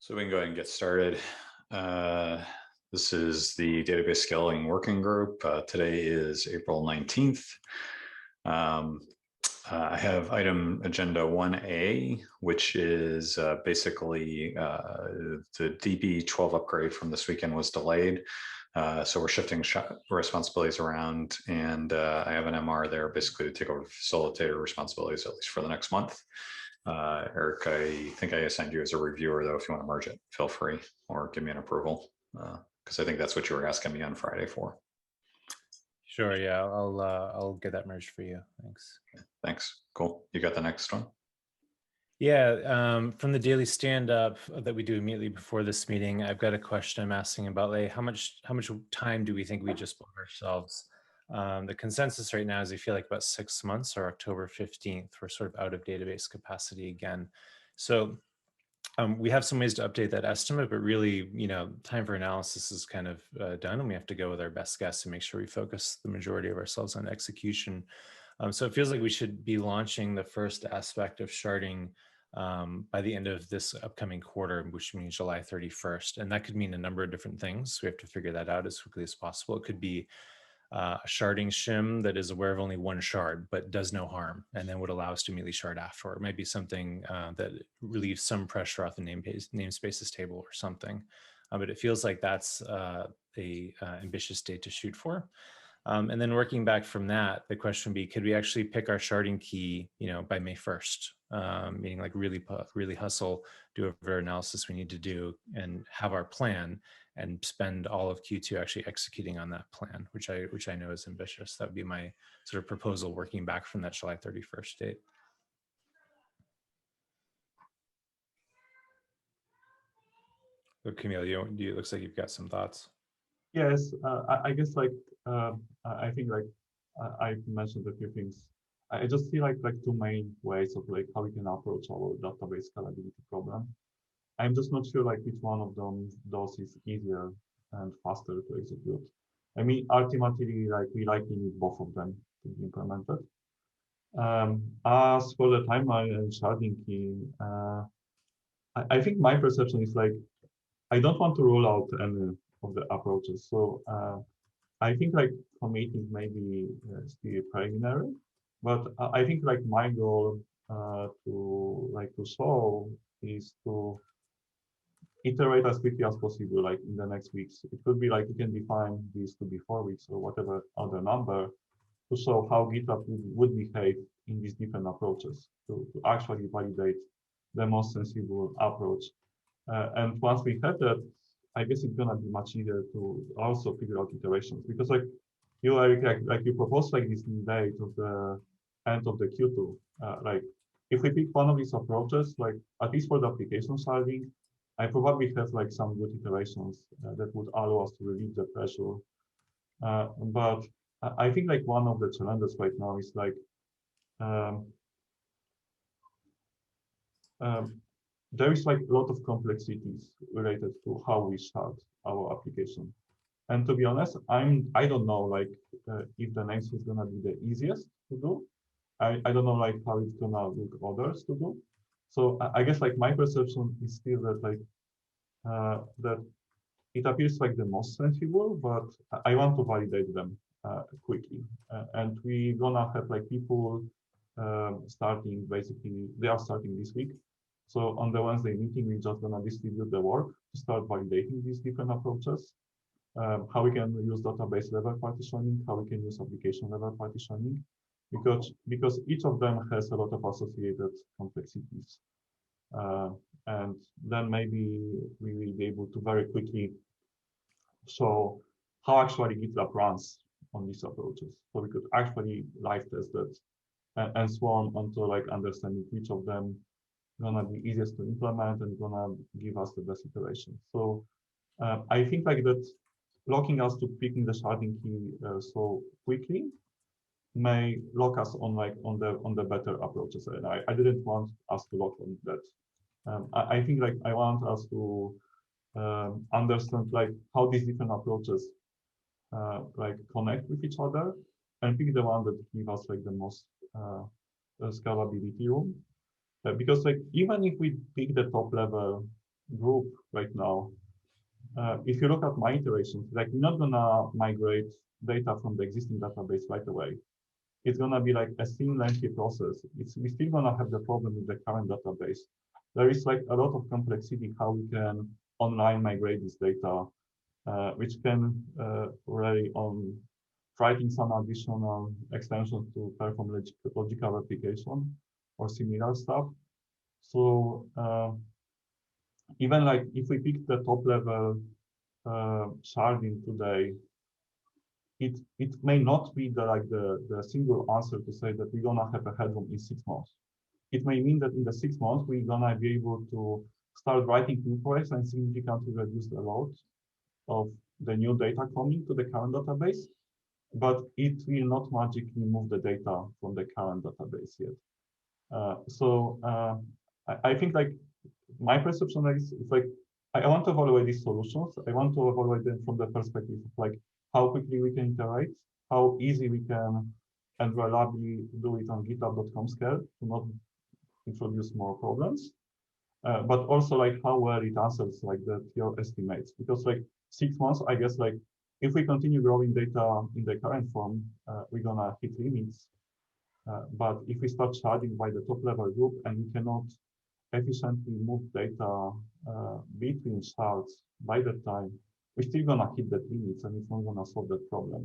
So we can go ahead and get started. This is the Database Scaling Working Group. Today is April 19th. I have item agenda 1A, which is basically the DB12 upgrade from this weekend was delayed. So we're shifting responsibilities around, and I have an MR there basically to take over facilitator responsibilities, at least for the next month. Eric, I think I assigned you as a reviewer, though. If you want to merge it, feel free, or give me an approval, because I think that's what you were asking me on Friday for. Sure. Yeah, I'll get that merged for you. Thanks. Thanks. Cool. You got the next one? Yeah. From the daily stand-up that we do immediately before this meeting, I've got a question I'm asking about, like, how much time do we think we just bought ourselves? The consensus right now is I feel like about 6 months, or October 15th. We're sort of out of database capacity again. So we have some ways to update that estimate, but really, time for analysis is kind of done, and we have to go with our best guess and make sure we focus the majority of ourselves on execution. So it feels like we should be launching the first aspect of sharding by the end of this upcoming quarter, which means July 31st. And that could mean a number of different things. We have to figure that out as quickly as possible. It could be a sharding shim that is aware of only one shard, but does no harm, and then would allow us to immediately shard after. It might be something that relieves some pressure off the namespaces table or something. But it feels like that's a ambitious date to shoot for. And then working back from that, the question would be, could we actually pick our sharding key, by May 1st? Meaning like really hustle, do whatever analysis we need to do, and have our plan, and spend all of Q2 actually executing on that plan, which I know is ambitious. That would be my sort of proposal, working back from that July 31st date. So Camille, it looks like you've got some thoughts. Yes, I guess I think I mentioned a few things. I just see like two main ways of like how we can approach our database scalability problem. I'm just not sure like which one of those is easier and faster to execute. I mean, ultimately, like we likely need both of them to be implemented. As for the timeline and sharding key, I think my perception is like I don't want to rule out any of the approaches. So I think like committing maybe still preliminary, but I think like my goal to solve is to iterate as quickly as possible, like in the next weeks. It could be like you can define these to be 4 weeks or whatever other number to show how GitLab would behave in these different approaches to actually validate the most sensible approach. And once we have that, I guess it's gonna be much easier to also figure out iterations, because like you like you propose like this date of the end of the Q2. Like if we pick one of these approaches, like at least for the application sharding, I probably have like some good iterations that would allow us to relieve the pressure. But I think like one of the challenges right now is like there is like a lot of complexities related to how we shard our application. And to be honest, I don't know like if the next is gonna be the easiest to do. I don't know like how it's gonna look others to do. So I guess like my perception is still that like that it appears like the most sensible, but I want to validate them quickly. And we're gonna have like people starting basically, they are starting this week. So on the Wednesday meeting, we're just gonna distribute the work to start validating these different approaches. How we can use database level partitioning, how we can use application level partitioning, because each of them has a lot of associated complexities. And then maybe we will be able to very quickly show how actually GitLab runs on these approaches. So we could actually live test that and so on until like understanding which of them gonna be easiest to implement and gonna give us the best iteration. So I think like that locking us to picking the sharding key so quickly may lock us on like on the better approaches. And I didn't want us to lock on that. I think like I want us to understand like how these different approaches like connect with each other and pick the one that give us like the most scalability room. Because like even if we pick the top level group right now, if you look at my iterations, like we're not gonna migrate data from the existing database right away. It's gonna be like a thin, lengthy process. We're still gonna have the problem with the current database. There is like a lot of complexity how we can online migrate this data, which can rely on writing some additional extensions to perform logical replication or similar stuff. So even like if we pick the top level sharding today, it may not be the single answer to say that we're gonna have a headroom in 6 months. It may mean that in the 6 months we're gonna be able to start writing new queries and significantly reduce the load of the new data coming to the current database, but it will not magically move the data from the current database yet. I think like my perception is like I want to evaluate these solutions. I want to evaluate them from the perspective of like how quickly we can iterate, how easy we can and reliably do it on GitLab.com scale to not introduce more problems, but also like how well it answers like your estimates. Because like 6 months, I guess like if we continue growing data in the current form, we're gonna hit limits. But if we start sharding by the top level group and we cannot efficiently move data between shards by that time, we're still gonna hit that limits and it's not gonna solve that problem.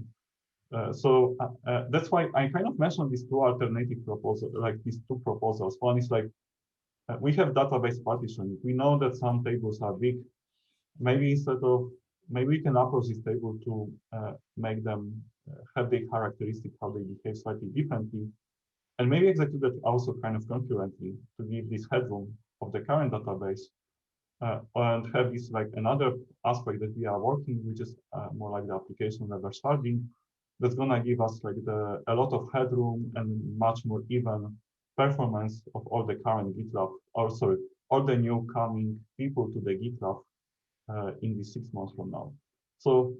That's why I kind of mentioned these two alternative proposals, like these two proposals. One is like we have database partitioning. We know that some tables are big. Maybe maybe we can approach this table to make them have the characteristic how they behave slightly differently. And maybe execute that also kind of concurrently to give this headroom of the current database and have this like another aspect that we are working, which is more like the application level sharding. That's gonna give us like a lot of headroom and much more even performance of all the current GitLab, or sorry, all the new coming people to the GitLab in the 6 months from now. So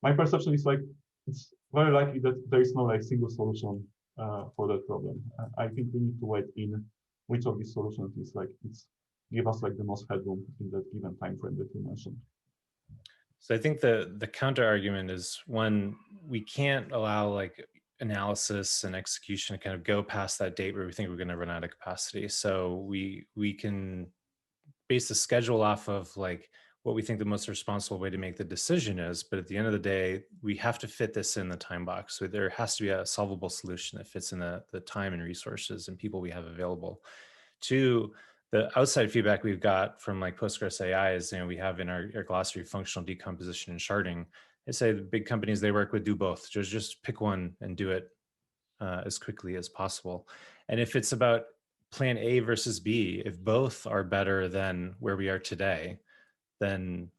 my perception is like it's very likely that there is no like single solution for that problem. I think we need to wait in which of these solutions is like it's give us like the most headroom in that given time frame that you mentioned. So I think the counter argument is one, we can't allow like analysis and execution to kind of go past that date where we think we're going to run out of capacity. So we can base the schedule off of like what we think the most responsible way to make the decision is. But at the end of the day, we have to fit this in the time box. So there has to be a solvable solution that fits in the time and resources and people we have available. Two, the outside feedback we've got from like Postgres AI is, we have in our glossary functional decomposition and sharding. They say the big companies they work with do both. Just pick one and do it as quickly as possible. And if it's about plan A versus B, if both are better than where we are today, then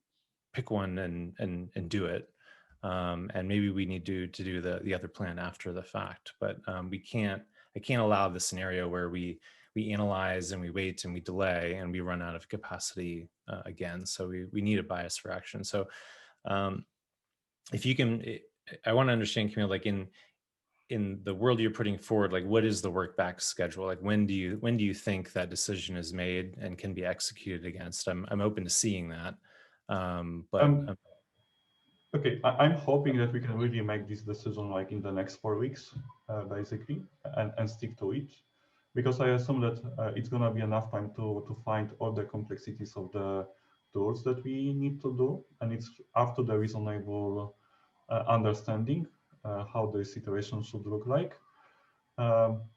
pick one and do it. And maybe we need to do the other plan after the fact. But I can't allow the scenario where we analyze and we wait and we delay and we run out of capacity again. So we need a bias for action. So if you can, I want to understand, Camille, like in the world you're putting forward, like what is the work back schedule? Like when do you think that decision is made and can be executed against? I'm open to seeing that. Okay, I'm hoping that we can really make this decision like in the next 4 weeks, basically, and stick to it, because I assume that it's gonna be enough time to find all the complexities of the tools that we need to do, and it's up to the reasonable understanding how the situation should look like.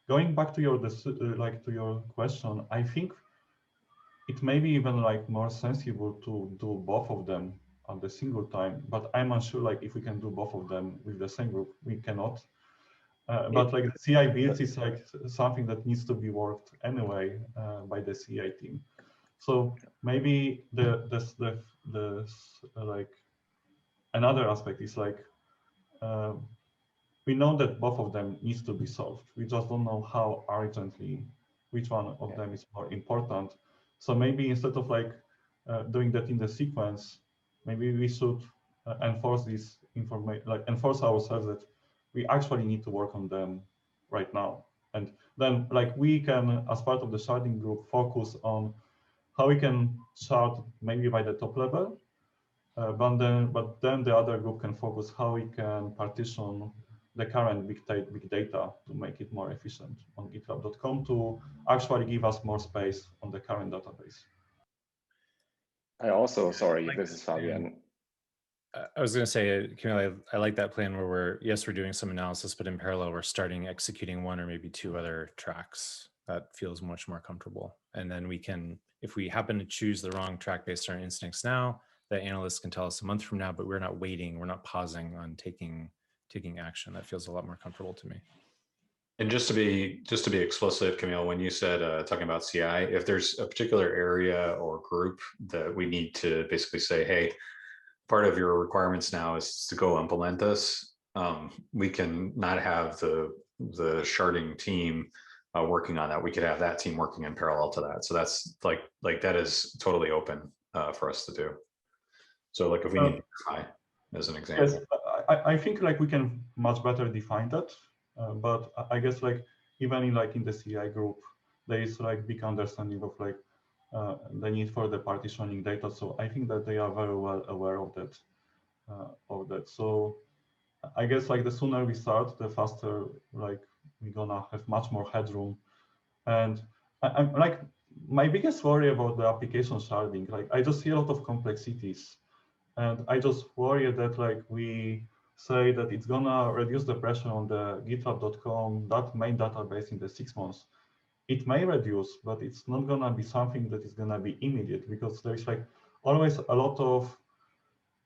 Going back to your question, I think it may be even like more sensible to do both of them at the single time, but I'm unsure like if we can do both of them with the same group. We cannot. But like the CI builds is like something that needs to be worked anyway by the CI team. So maybe like another aspect is like we know that both of them needs to be solved. We just don't know how urgently which one of them is more important. So maybe instead of like doing that in the sequence, maybe we should enforce this information, like enforce ourselves that we actually need to work on them right now. And then like we can, as part of the sharding group, focus on how we can chart maybe by the top level, but then the other group can focus how we can partition the current big data to make it more efficient on GitLab.com to actually give us more space on the current database. I also, sorry, this is Fabian. I was going to say, Camille, I like that plan where we're doing some analysis, but in parallel, we're starting executing one or maybe two other tracks. That feels much more comfortable. And then we can, if we happen to choose the wrong track based on our instincts now, the analysts can tell us a month from now, but we're not waiting, we're not pausing on taking action. That feels a lot more comfortable to me. And just to be explicit, Camille, when you said talking about CI, if there's a particular area or group that we need to basically say, hey, part of your requirements now is to go implement this, we can not have the sharding team working on that. We could have that team working in parallel to that. So that's like that is totally open for us to do. So like if we need to define as an example. Yes, I think like we can much better define that, but I guess like even in the CI group, there is like big understanding of like the need for the partitioning data. So I think that they are very well aware of that. So I guess like the sooner we start, the faster like we're gonna have much more headroom. And I'm like my biggest worry about the application sharding, like I just see a lot of complexities. And I just worry that like we say that it's gonna reduce the pressure on the GitLab.com, that main database in the 6 months. It may reduce, but it's not gonna be something that is gonna be immediate because there's like always a lot of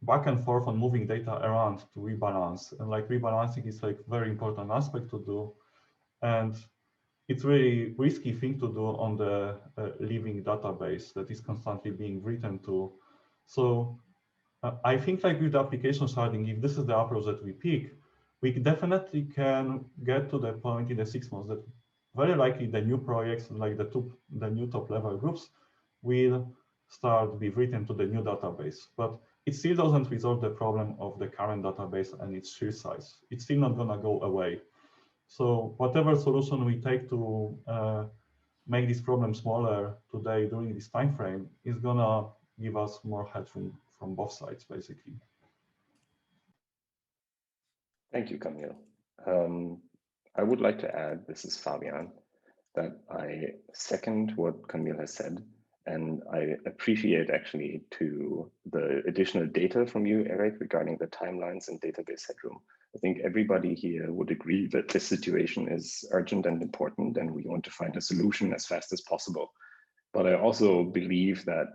back and forth on moving data around to rebalance. And like rebalancing is like very important aspect to do. And it's really risky thing to do on the living database that is constantly being written to. So I think like with the application sharding, if this is the approach that we pick, we definitely can get to the point in the 6 months that very likely the new projects, like the new top level groups, will start be written to the new database. But it still doesn't resolve the problem of the current database and its sheer size. It's still not gonna go away. So whatever solution we take to make this problem smaller today during this time frame is gonna give us more headroom from both sides, basically. Thank you, Camille. I would like to add, this is Fabian, that I second what Camille has said, and I appreciate actually to the additional data from you, Eric, regarding the timelines and database headroom. I think everybody here would agree that this situation is urgent and important, and we want to find a solution as fast as possible. But I also believe that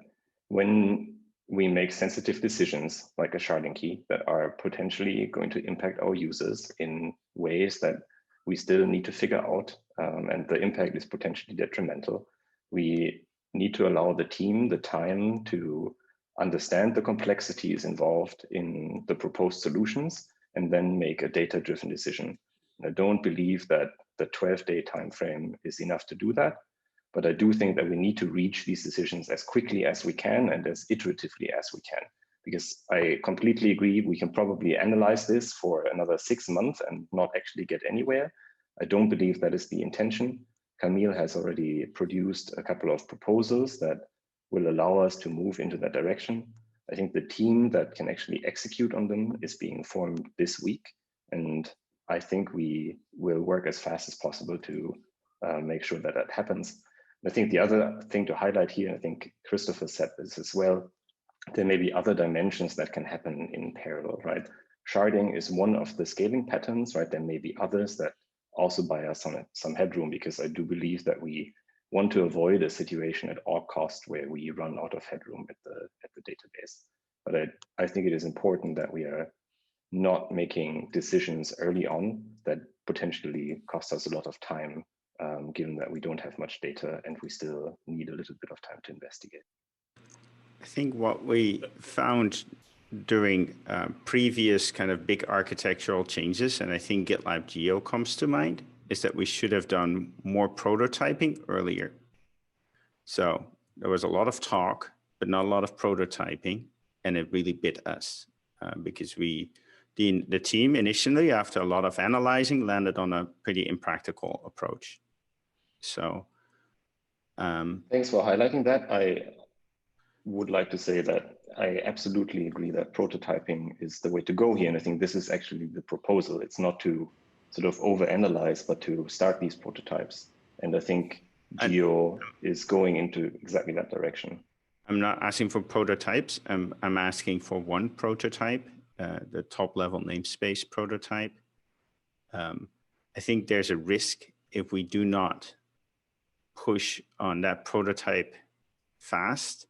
when we make sensitive decisions like a sharding key that are potentially going to impact our users in ways that we still need to figure out, and the impact is potentially detrimental, we need to allow the team the time to understand the complexities involved in the proposed solutions and then make a data-driven decision. And I don't believe that the 12-day time frame is enough to do that. But I do think that we need to reach these decisions as quickly as we can and as iteratively as we can, because I completely agree we can probably analyze this for another 6 months and not actually get anywhere. I don't believe that is the intention. Camille has already produced a couple of proposals that will allow us to move into that direction. I think the team that can actually execute on them is being formed this week. And I think we will work as fast as possible to make sure that that happens. I think the other thing to highlight here, I think Christopher said this as well, there may be other dimensions that can happen in parallel, right? Sharding is one of the scaling patterns, right? There may be others that also buy us some headroom, because I do believe that we want to avoid a situation at all costs where we run out of headroom at the database. But I think it is important that we are not making decisions early on that potentially cost us a lot of time, given that we don't have much data and we still need a little bit of time to investigate. I think what we found during previous kind of big architectural changes, and I think GitLab Geo comes to mind, is that we should have done more prototyping earlier. So there was a lot of talk, but not a lot of prototyping, and it really bit us because the team initially, after a lot of analyzing, landed on a pretty impractical approach. So thanks for highlighting that. would like to say that I absolutely agree that prototyping is the way to go here. And I think this is actually the proposal. It's not to sort of overanalyze, but to start these prototypes. And I think Geo is going into exactly that direction. I'm not asking for prototypes. I'm asking for one prototype, the top level namespace prototype. I think there's a risk if we do not push on that prototype fast,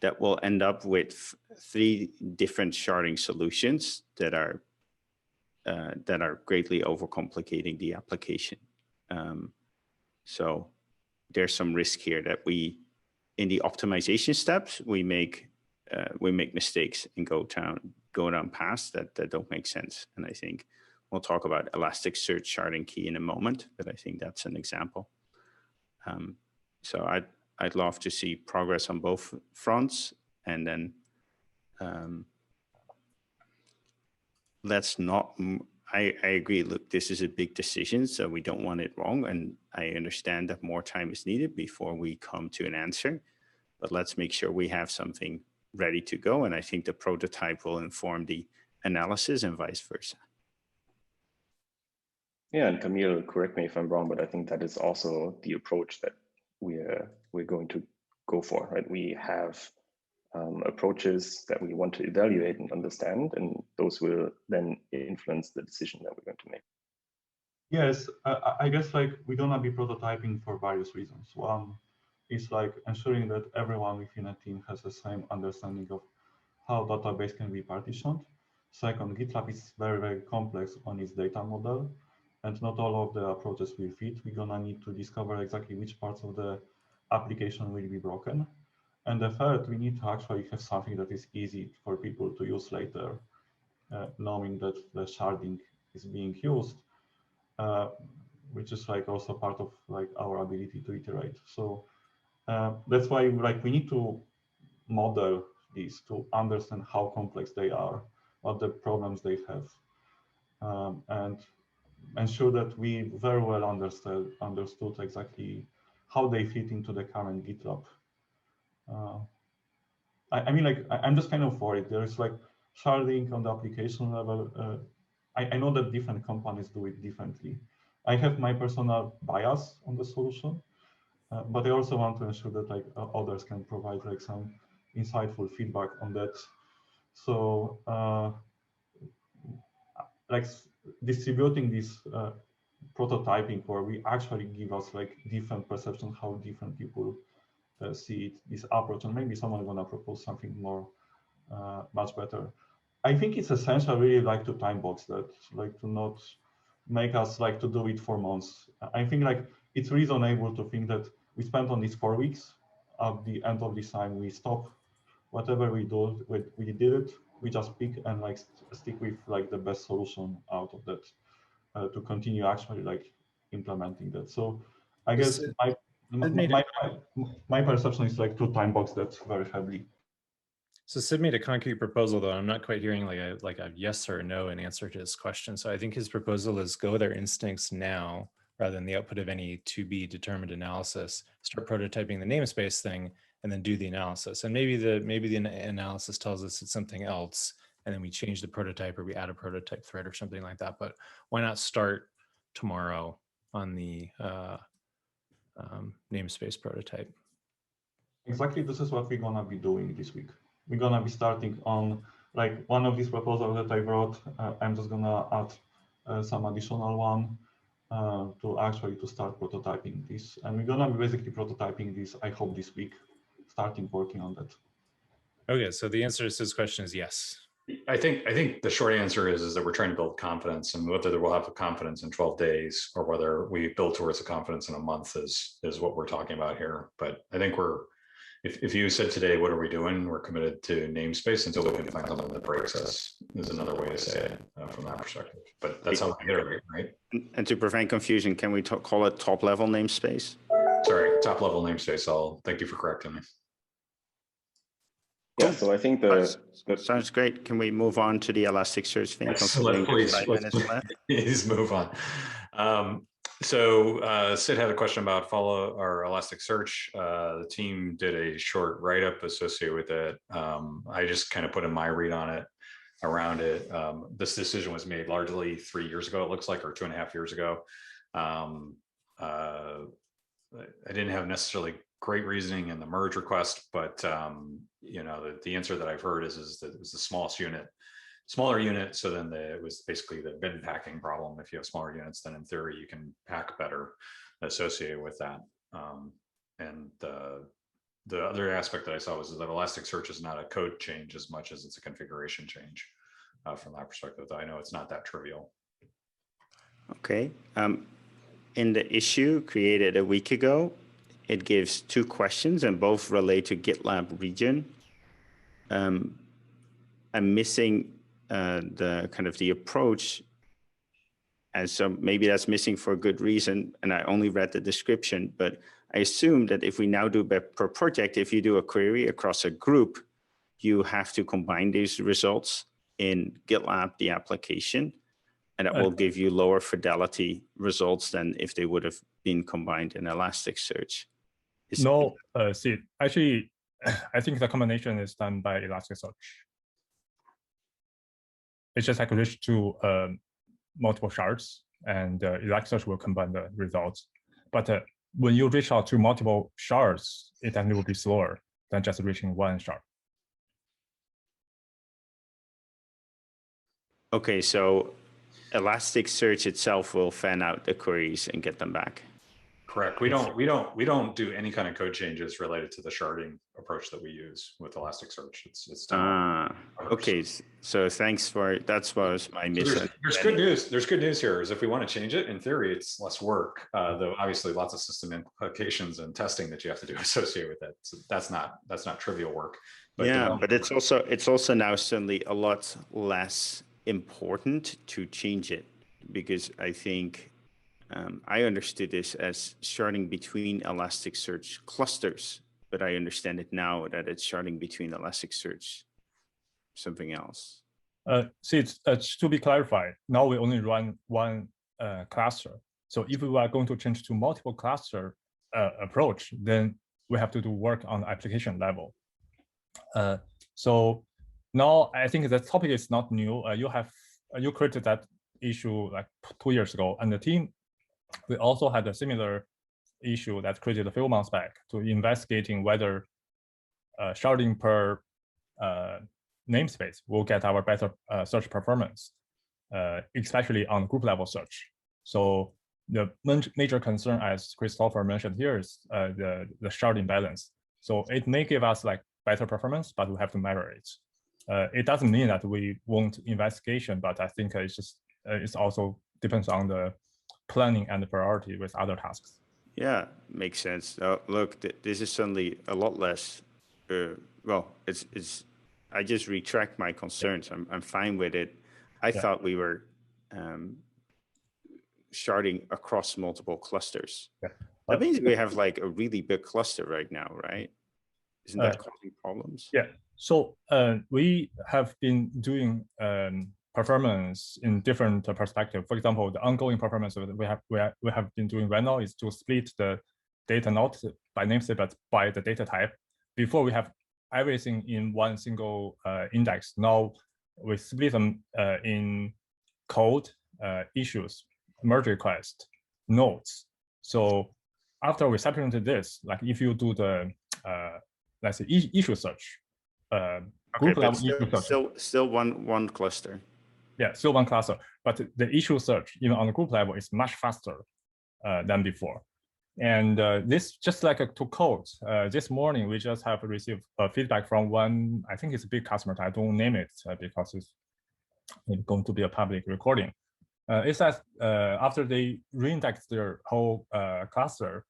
that we'll end up with 3 different sharding solutions that are greatly overcomplicating the application. So there's some risk here that we, in the optimization steps, we make mistakes and go down paths that don't make sense. And I think we'll talk about Elasticsearch sharding key in a moment, but I think that's an example. So I'd love to see progress on both fronts, and then let's not. I agree. Look, this is a big decision, so we don't want it wrong, and I understand that more time is needed before we come to an answer. But let's make sure we have something ready to go, and I think the prototype will inform the analysis and vice versa. Yeah, and Camille, correct me if I'm wrong, but I think that is also the approach that we're going to go for, right? We have approaches that we want to evaluate and understand, and those will then influence the decision that we're going to make. Yes, I guess like we're gonna be prototyping for various reasons. One is like ensuring that everyone within a team has the same understanding of how database can be partitioned. Second, GitLab is very, very complex on its data model, and not all of the approaches will fit. We're gonna need to discover exactly which parts of the application will be broken. And the third, we need to actually have something that is easy for people to use later, knowing that the sharding is being used, which is like also part of like our ability to iterate. So that's why like we need to model these to understand how complex they are, what the problems they have, and ensure that we very well understood exactly how they fit into the current GitLab. I mean, like, I'm just kind of worried. There's like sharding on the application level. I know that different companies do it differently. I have my personal bias on the solution, but I also want to ensure that like others can provide like some insightful feedback on that. So like distributing this prototyping where we actually give us like different perception, how different people see it, this approach, and maybe someone gonna propose something more, much better. I think it's essential really like to time box that, like to not make us like to do it for months. I think like it's reasonable to think that we spent on this 4 weeks. At the end of this time, we stop whatever we do, we did it, we just pick and like stick with like the best solution out of that to continue actually like implementing that. So I guess my perception is like to time box that very heavily. So Sid made a concrete proposal, though. I'm not quite hearing like a yes or no in answer to his question. So I think his proposal is go with our instincts now, rather than the output of any to be determined analysis. Start prototyping the namespace thing, and then do the analysis. And maybe the analysis tells us it's something else, and then we change the prototype or we add a prototype thread or something like that. But why not start tomorrow on the namespace prototype? Exactly, this is what we're gonna be doing this week. We're gonna be starting on like one of these proposals that I wrote. I'm just gonna add some additional one to start prototyping this, and we're gonna be basically prototyping this, I hope, this week, starting working on that. Okay, so the answer to this question is yes. I think the short answer is that we're trying to build confidence, and whether we'll have a confidence in 12 days or whether we build towards a confidence in a month is what we're talking about here. But I think if you said today, what are we doing? We're committed to namespace until we can find something that breaks us, is another way to say it from that perspective. But that's how we iterate, right? And to prevent confusion, can we call it top level namespace? Sorry, top level namespace. Thank you for correcting me. Yeah, so I think sounds great. Can we move on to the Elasticsearch thing? Yes, please move on. So Sid had a question about follow or Elasticsearch. The team did a short write-up associated with it. I just kind of put in my read on it, around it. This decision was made largely 3 years ago, it looks like, or 2.5 years ago. I didn't have necessarily great reasoning in the merge request, but you know, the answer that I've heard is that it was the smallest unit. Smaller unit, so then it was basically the bin packing problem. If you have smaller units, then in theory you can pack better associated with that. And the other aspect that I saw was that Elasticsearch is not a code change as much as it's a configuration change. From that perspective, I know it's not that trivial. Okay. In the issue created a week ago, it gives 2 questions and both relate to GitLab region. I'm missing the kind of the approach, and so maybe that's missing for a good reason, and I only read the description, but I assume that if we now do per project, if you do a query across a group, you have to combine these results in GitLab, the application, and that will give you lower fidelity results than if they would have been combined in Elasticsearch. No, Sid, actually, I think the combination is done by Elasticsearch. It's just like reach to multiple shards, and Elasticsearch will combine the results. But when you reach out to multiple shards, it definitely will be slower than just reaching one shard. Okay, so Elasticsearch itself will fan out the queries and get them back. Correct. We don't do any kind of code changes related to the sharding approach that we use with Elasticsearch. It's done. Okay. So thanks for that's was my misunderstanding. There's good news. There's good news here. Is if we want to change it, in theory, it's less work. Though obviously lots of system implications and testing that you have to do associated with it. So that's not trivial work. But yeah, but it's also now suddenly a lot less important to change it, because I think. I understood this as sharding between Elasticsearch clusters, but I understand it now that it's sharding between Elasticsearch something else. See, it's to be clarified, now we only run one cluster. So if we are going to change to multiple cluster approach, then we have to do work on the application level. So now I think that topic is not new. You created that issue like 2 years ago, and the team. We also had a similar issue that created a few months back to investigating whether sharding per namespace will get our better search performance, especially on group level search. So the major concern, as Christopher mentioned here, is the sharding balance. So it may give us like better performance, but we have to measure it. It doesn't mean that we won't investigation, but I think it's just it's also depends on the planning and the priority with other tasks. Yeah, makes sense. Look, this is suddenly a lot less. Well, it's. I just retract my concerns. I'm fine with it. I thought we were sharding across multiple clusters. Yeah. That means we have like a really big cluster right now, right? Isn't that causing problems? Yeah. So we have been doing performance in different perspectives. For example, the ongoing performance that we have been doing right now is to split the data not by namespace but by the data type. Before we have everything in one single index. Now we split them in code, issues, merge request, nodes. So after we separated this, like if you do the let's say issue search, group level issue search. Still one cluster. Yeah, still one cluster, but the issue search, even on the group level, is much faster than before. And this, just like to code, this morning, we just have received feedback from one, I think it's a big customer. I don't name it because it's going to be a public recording. It says after they reindexed their whole cluster,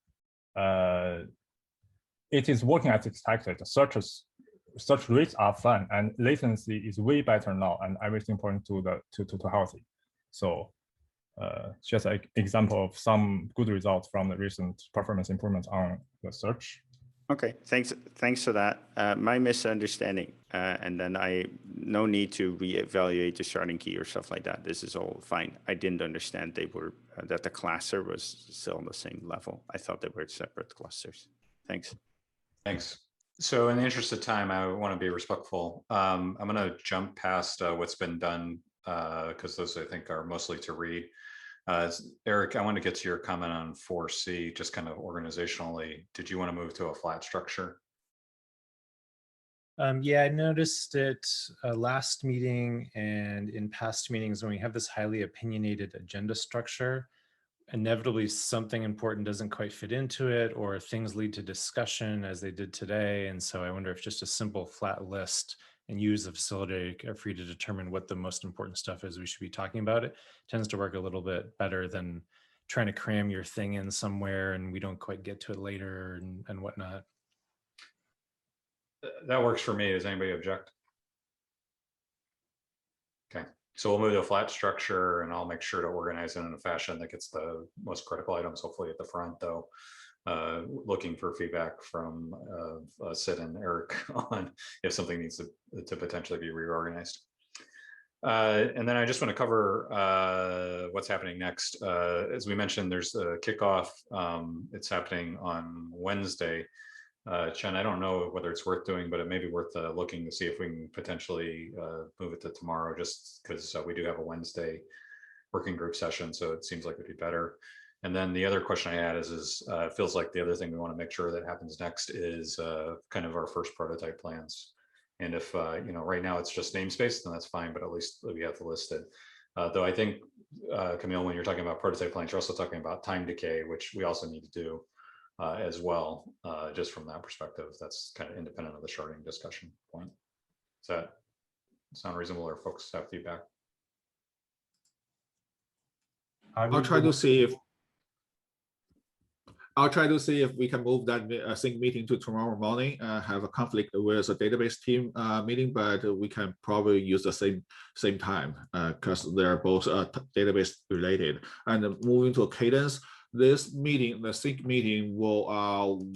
it is working as expected. Search rates are fine, and latency is way better now, and everything points to healthy. So just an example of some good results from the recent performance improvements on the search. Okay, thanks for that. My misunderstanding, and then no need to reevaluate the sharding key or stuff like that. This is all fine. I didn't understand that the cluster was still on the same level. I thought they were separate clusters. Thanks. Thanks. So in the interest of time, I want to be respectful. I'm going to jump past what's been done because those I think are mostly to read. Eric, I want to get to your comment on 4C, just kind of organizationally. Did you want to move to a flat structure? Yeah, I noticed it last meeting and in past meetings when we have this highly opinionated agenda structure, inevitably something important doesn't quite fit into it, or things lead to discussion as they did today. And so I wonder if just a simple flat list and use the facilitator are free to determine what the most important stuff is we should be talking about. It tends to work a little bit better than trying to cram your thing in somewhere and we don't quite get to it later and whatnot. That works for me. Does anybody object? Okay, so we'll move to a flat structure and I'll make sure to organize it in a fashion that gets the most critical items, hopefully at the front though. Looking for feedback from Sid and Eric on if something needs to potentially be reorganized. And then I just want to cover what's happening next. As we mentioned, there's a kickoff. It's happening on Wednesday. Chen, I don't know whether it's worth doing, but it may be worth looking to see if we can potentially move it to tomorrow, just because we do have a Wednesday working group session, so it seems like it'd be better. And then the other question I had is it feels like the other thing we want to make sure that happens next is kind of our first prototype plans. And if, right now it's just namespace, then that's fine, but at least we have to list it. Though I think, Camille, when you're talking about prototype plans, you're also talking about time decay, which we also need to do as well, just from that perspective. That's kind of independent of the sharding discussion point. Does that sound reasonable, or folks have feedback? I'll try to see if we can move that sync meeting to tomorrow morning. Have a conflict with a database team meeting, but we can probably use the same time because they're both database related. And moving to a cadence, this meeting, the sync meeting,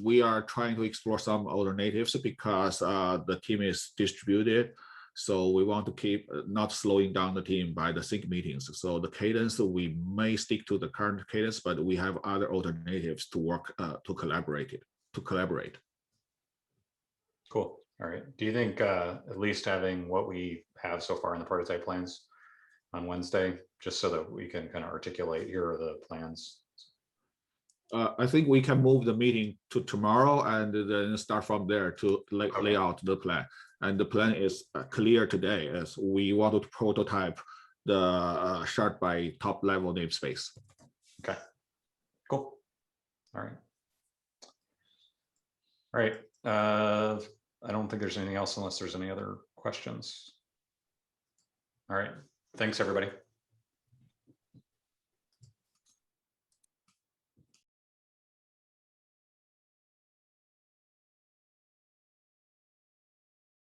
we are trying to explore some alternatives because the team is distributed. So we want to keep not slowing down the team by the sync meetings. So the cadence, we may stick to the current cadence, but we have other alternatives to work to collaborate. Cool. All right. Do you think at least having what we have so far in the prototype plans on Wednesday, just so that we can kind of articulate here are the plans? I think we can move the meeting to tomorrow and then start from there to lay out the plan. And the plan is clear today, as we want to prototype the shard by top level namespace. Okay, cool. All right. All right. I don't think there's anything else unless there's any other questions. All right. Thanks, everybody.